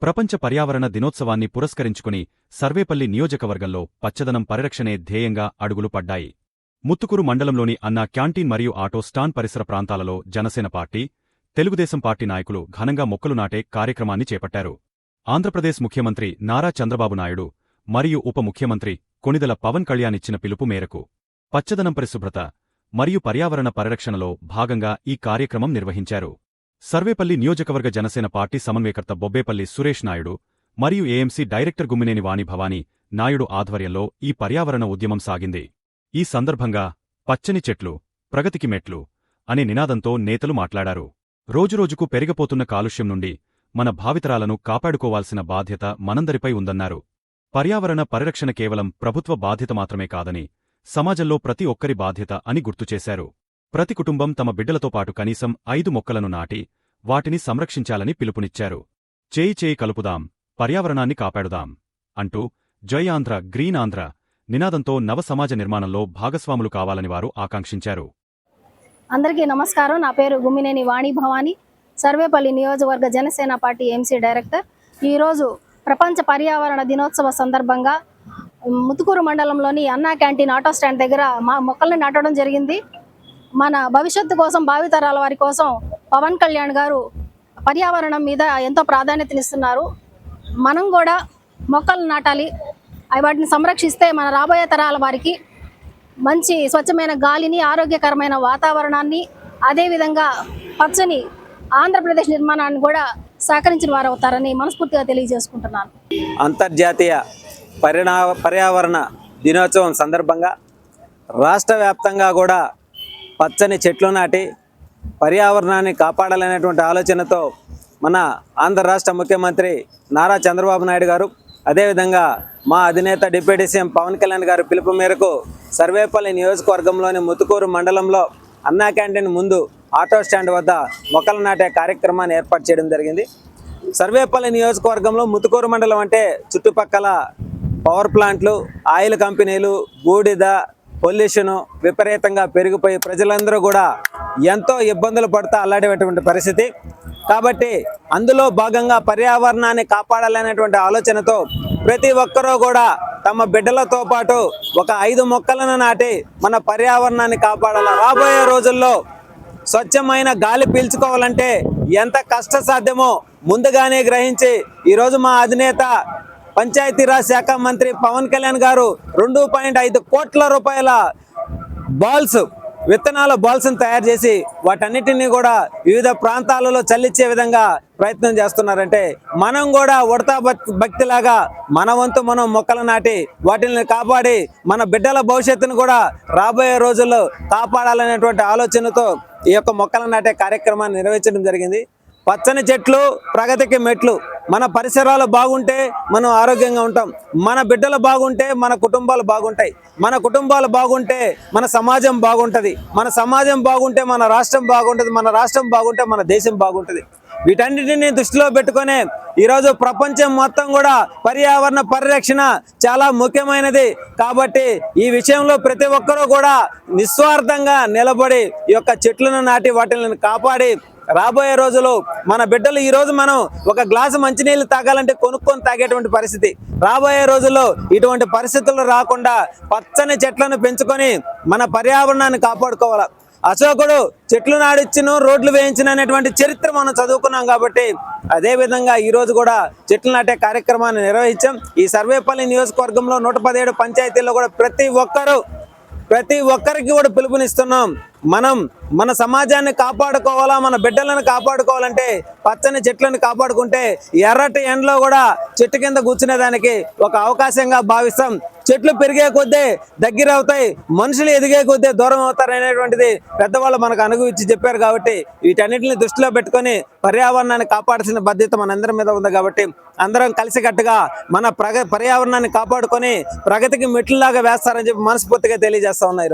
ప్రపంచ పర్యావరణ దినోత్సవాన్ని పురస్కరించుకుని సర్వేపల్లి నియోజకవర్గంలో పచ్చదనం పరిరక్షణే ధ్యేయంగా అడుగులు పడ్డాయి. ముత్తుకూరు మండలంలోని అన్నా క్యాంటీన్ మరియు ఆటో స్టాండ్ పరిసర ప్రాంతాలలో జనసేన పార్టీ, తెలుగుదేశం పార్టీ నాయకులు ఘనంగా మొక్కలు నాటే కార్యక్రమాన్ని చేపట్టారు. ఆంధ్రప్రదేశ్ ముఖ్యమంత్రి నారా చంద్రబాబు నాయుడు మరియు ఉప ముఖ్యమంత్రి కొణిదెల పవన్ కళ్యాణ్ ఇచ్చిన పిలుపు మేరకు పచ్చదనం పరిశుభ్రత మరియు పర్యావరణ పరిరక్షణలో భాగంగా ఈ కార్యక్రమం నిర్వహించారు. సర్వేపల్లి నియోజకవర్గ జనసేన పార్టీ సమన్వయకర్త బొబ్బేపల్లి సురేష్ నాయుడు మరియు ఏఎంసీ డైరెక్టర్ గుమ్మినేని వాణి భవానీ నాయుడు ఆధ్వర్యంలో ఈ పర్యావరణ ఉద్యమం సాగింది. ఈ సందర్భంగా పచ్చని చెట్లు ప్రగతికి మెట్లు అనే నినాదంతో నేతలు మాట్లాడారు. రోజురోజుకు పెరిగిపోతున్న కాలుష్యం నుండి మన భావితరాలను కాపాడుకోవాల్సిన బాధ్యత మనందరిపై ఉందన్నారు. పర్యావరణ పరిరక్షణ కేవలం ప్రభుత్వ బాధ్యత మాత్రమే కాదని, సమాజంలో ప్రతి ఒక్కరి బాధ్యత అని గుర్తుచేశారు. ప్రతి కుటుంబం తమ బిడ్డలతో పాటు కనీసం 5 మొక్కలను నాటి వాటిని సంరక్షించాలని పిలుపునిచ్చారు. చేయి చేయి కలుపుదాం, పర్యావరణాన్ని కాపాడుదాం అంటూ జై ఆంధ్ర గ్రీన్ ఆంధ్ర నినాదంతో నవ సమాజ నిర్మాణంలో భాగస్వాములు కావాలని వారు ఆకాంక్షించారు. అందరికీ నమస్కారం. నా పేరు గుమ్మినేని వాణి భవానీ, సర్వేపల్లి నియోజకవర్గ జనసేన పార్టీ ఎంసీ డైరెక్టర్. ఈరోజు ప్రపంచ పర్యావరణ దినోత్సవ సందర్భంగా ముత్తుకూరు మండలంలోని అన్నా క్యాంటీన్ ఆటో స్టాండ్ దగ్గర మొక్కల్ని నాటడం జరిగింది. మన భవిష్యత్తు కోసం, భావితరాల వారి కోసం పవన్ కళ్యాణ్ గారు పర్యావరణం మీద ఎంతో ప్రాధాన్యతనిస్తున్నారు. మనం కూడా మొక్కలు నాటాలి. వాటిని సంరక్షిస్తే మన రాబోయే తరాల వారికి మంచి స్వచ్ఛమైన గాలిని, ఆరోగ్యకరమైన వాతావరణాన్ని, అదేవిధంగా పచ్చని ఆంధ్రప్రదేశ్ నిర్మాణాన్ని కూడా సహకరించిన వారు అవుతారని మనస్ఫూర్తిగా తెలియజేసుకుంటున్నాను. అంతర్జాతీయ పర్యావరణ దినోత్సవం సందర్భంగా రాష్ట్ర వ్యాప్తంగా కూడా పచ్చని చెట్లు నాటి పర్యావరణాన్ని కాపాడాలనేటువంటి ఆలోచనతో మన ఆంధ్ర రాష్ట్ర ముఖ్యమంత్రి నారా చంద్రబాబు నాయుడు గారు, అదేవిధంగా మా అధినేత డిప్యూటీ సీఎం పవన్ కళ్యాణ్ గారు పిలుపు మేరకు సర్వేపల్లి నియోజకవర్గంలోని ముత్తుకూరు మండలంలో అన్నా క్యాంటీన్ ముందు ఆటో స్టాండ్ వద్ద మొక్కలు నాటే కార్యక్రమాన్ని ఏర్పాటు చేయడం జరిగింది. సర్వేపల్లి నియోజకవర్గంలో ముత్తుకూరు మండలం అంటే చుట్టుపక్కల పవర్ ప్లాంట్లు, ఆయిల్ కంపెనీలు, బూడిద, పొల్యూషను విపరీతంగా పెరిగిపోయి ప్రజలందరూ కూడా ఎంతో ఇబ్బందులు పడుతూ అల్లాడేటువంటి పరిస్థితి. కాబట్టి అందులో భాగంగా పర్యావరణాన్ని కాపాడాలనేటువంటి ఆలోచనతో ప్రతి ఒక్కరూ కూడా తమ బిడ్డలతో పాటు ఒక 5 మొక్కలను నాటి మన పర్యావరణాన్ని కాపాడాలి. రాబోయే రోజుల్లో స్వచ్ఛమైన గాలి పీల్చుకోవాలంటే ఎంత కష్ట సాధ్యమో ముందుగానే గ్రహించి ఈరోజు మా అధినేత పంచాయతీరాజ్ శాఖ మంత్రి పవన్ కళ్యాణ్ గారు 2.5 కోట్ల రూపాయల విత్తనాల బాల్స్ను తయారు చేసి వాటన్నిటినీ కూడా వివిధ ప్రాంతాలలో చల్లించే విధంగా ప్రయత్నం చేస్తున్నారంటే మనం కూడా ఉడతా భక్తిలాగా మన వంతు మనం మొక్కలు నాటి వాటిని కాపాడి మన బిడ్డల భవిష్యత్తును కూడా రాబోయే రోజుల్లో కాపాడాలనేటువంటి ఆలోచనతో ఈ యొక్క మొక్కలు నాటే కార్యక్రమాన్ని నిర్వహించడం జరిగింది. పచ్చని చెట్లు ప్రగతికి మెట్లు. మన పరిసరాలు బాగుంటే మనం ఆరోగ్యంగా ఉంటాం. మన బిడ్డలు బాగుంటే మన కుటుంబాలు బాగుంటాయి. మన కుటుంబాలు బాగుంటే మన సమాజం బాగుంటుంది. మన సమాజం బాగుంటే మన రాష్ట్రం బాగుంటుంది. మన రాష్ట్రం బాగుంటే మన దేశం బాగుంటుంది. వీటన్నిటిని దృష్టిలో పెట్టుకునే ఈరోజు ప్రపంచం మొత్తం కూడా పర్యావరణ పరిరక్షణ చాలా ముఖ్యమైనది. కాబట్టి ఈ విషయంలో ప్రతి ఒక్కరూ కూడా నిస్వార్థంగా నిలబడి ఈ యొక్క చెట్లను నాటి వాటిని కాపాడి రాబోయే రోజులు మన బిడ్డలు, ఈరోజు మనం ఒక గ్లాసు మంచినీళ్ళు తాగాలంటే కొనుక్కొని తాగేటువంటి పరిస్థితి, రాబోయే రోజుల్లో ఇటువంటి పరిస్థితులు రాకుండా పచ్చని చెట్లను పెంచుకొని మన పర్యావరణాన్ని కాపాడుకోవాలి. అశోకుడు చెట్లు నాడిచ్చును, రోడ్లు వేయించిన అనేటువంటి చరిత్ర మనం చదువుకున్నాం. కాబట్టి అదేవిధంగా ఈరోజు కూడా చెట్లు నాటే కార్యక్రమాన్ని నిర్వహించాం. ఈ సర్వేపల్లి నియోజకవర్గంలో 117 పంచాయతీల్లో కూడా ప్రతి ఒక్కరికి కూడా పిలుపునిస్తున్నాం. మనం మన సమాజాన్ని కాపాడుకోవాలా, మన బిడ్డలను కాపాడుకోవాలంటే పచ్చని చెట్లను కాపాడుకుంటే ఎర్రటి ఎండలో కూడా చెట్టు కింద కూర్చునేదానికి ఒక అవకాశంగా భావిస్తాం. చెట్లు పెరిగే కొద్దీ దగ్గర అవుతాయి, మనుషులు ఎదిగే కొద్దీ దూరం అవుతారు అనేటువంటిది పెద్దవాళ్ళు మనకు అనుభవించి చెప్పారు. కాబట్టి వీటన్నిటిని దృష్టిలో పెట్టుకొని పర్యావరణాన్ని కాపాడాల్సిన బాధ్యత మనందరి మీద ఉంది. కాబట్టి అందరం కలిసికట్టుగా మన పర్యావరణాన్ని కాపాడుకొని ప్రగతికి మెట్లులాగా వేస్తారని చెప్పి మనస్ఫూర్తిగా తెలియజేస్తా ఉన్నారు.